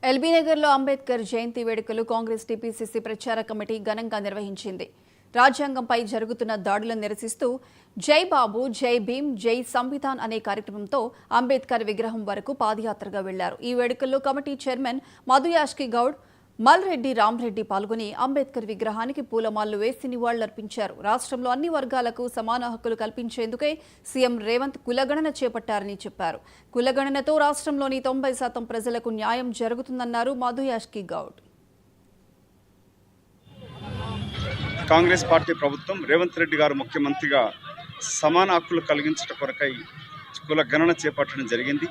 LB నగర్లో అంబేద్కర్ జయంతి వేడుకలు Congress TPCC ప్రచార కమిటీ ఘనంగా నిర్వహించింది. రాజ్యాంగంపై జరుగుతున్న దాడులను నిరసిస్తూ జై బాబు, జై భీమ్, జై సంవిధాన్ అనే కార్యక్రమంతో అంబేద్కర్ విగ్రహం వరకు పాదయాత్రగా వెళ్లారు. ఈ వేడుకల్లో కమిటీ చైర్మన్ మధు యాష్కి గౌడ్, మల్రెడ్డి రామ్రెడ్డి పాల్గొని అంబేద్కర్ విగ్రహానికి పూలమాలలు వేసి నివాళులర్పించారు. రాష్ట్రంలో అన్ని వర్గాలకు సమాన హక్కులు కల్పించేందుకే సీఎం రేవంత్ కులగణన చేపట్టారని చెప్పారు. కులగణనతో రాష్ట్రంలోని 90% ప్రజలకు న్యాయం జరుగుతుందన్నారు మధు యాష్కి గౌడ్. కాంగ్రెస్ పార్టీ ప్రభుత్వం రేవంత్ రెడ్డి గారు ముఖ్యమంత్రిగా సమాన హక్కులు కలిగించడం కొరకై కుల గణన చేపట్టడం జరిగింది.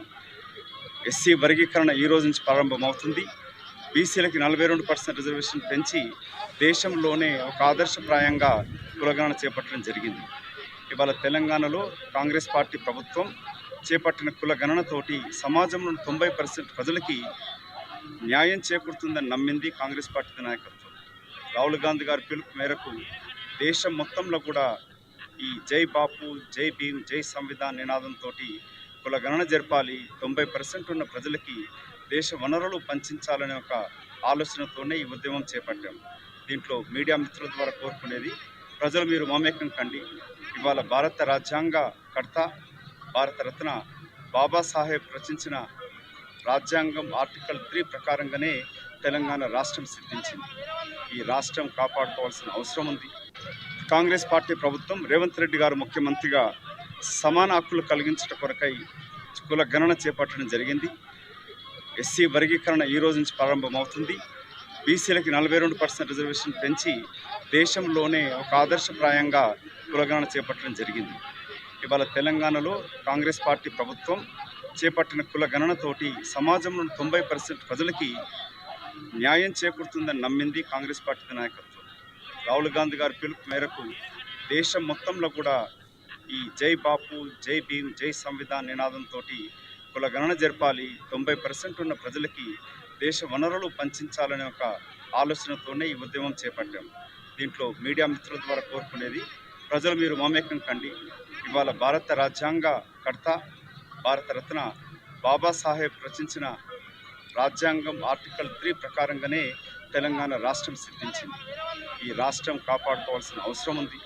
ఎస్సీ వర్గీకరణ ఈ రోజు నుంచి ప్రారంభమవుతుంది. బీసీలకి 42% రిజర్వేషన్ పెంచి దేశంలోనే ఒక ఆదర్శప్రాయంగా కులగణన చేపట్టడం జరిగింది. ఇవాళ తెలంగాణలో కాంగ్రెస్ పార్టీ ప్రభుత్వం చేపట్టిన కులగణనతోటి సమాజంలోని 90% ప్రజలకి న్యాయం చేకూరుతుందని నమ్మింది కాంగ్రెస్ పార్టీ నాయకత్వం. రాహుల్ గాంధీ గారి పిలుపు మేరకు దేశం మొత్తంలో కూడా ఈ జై బాపు, జై భీమ్, జై సంవిధాన్ నినాదంతో కులగణన జరపాలి, 90% ఉన్న ప్రజలకి దేశ వనరులు పంచాలనే ఒక ఆలోచనతోనే ఈ ఉద్యమం చేపట్టాం. దీంట్లో మీడియా మిత్రుల ద్వారా కోరుకునేది, ప్రజలు మీరు మమేకం కండి. ఇవాళ భారత రాజ్యాంగ కర్త, భారతరత్న బాబాసాహెబ్ రచించిన రాజ్యాంగం ఆర్టికల్ 3 ప్రకారంగానే తెలంగాణ రాష్ట్రం సిద్ధించింది. ఈ రాష్ట్రం కాపాడుకోవాల్సిన అవసరం ఉంది. కాంగ్రెస్ పార్టీ ప్రభుత్వం రేవంత్ రెడ్డి గారు ముఖ్యమంత్రిగా సమాన హక్కులు కలిగించడం కొరకై కుల గణన చేపట్టడం జరిగింది. ఎస్సీ వర్గీకరణ ఈ రోజు నుంచి ప్రారంభమవుతుంది. బీసీలకి 42% రిజర్వేషన్ పెంచి దేశంలోనే ఒక ఆదర్శప్రాయంగా కులగణన చేపట్టడం జరిగింది. ఇవాళ తెలంగాణలో కాంగ్రెస్ పార్టీ ప్రభుత్వం చేపట్టిన కులగణనతోటి సమాజంలోని 90% ప్రజలకి న్యాయం చేకూరుతుందని నమ్మింది కాంగ్రెస్ పార్టీ నాయకత్వం. రాహుల్ గాంధీ గారి పిలుపు మేరకు దేశం మొత్తంలో కూడా ఈ జై బాపు, జై భీమ్, జై సంవిధాన్ నినాదంతో కులగణన జరపాలి, 90% ఉన్న ప్రజలకి దేశ వనరులు పంచాలనే ఒక ఆలోచనతోనే ఈ ఉద్యమం చేపట్టాం. దీంట్లో మీడియా మిత్రుల ద్వారా కోరుకునేది, ప్రజలు మీరు మమేకం కండి. ఇవాళ భారత రాజ్యాంగ కర్త, భారతరత్న బాబాసాహెబ్ రచించిన రాజ్యాంగం ఆర్టికల్ 3 ప్రకారంగానే తెలంగాణ రాష్ట్రం సిద్ధించింది. ఈ రాష్ట్రం కాపాడుకోవాల్సిన అవసరం ఉంది.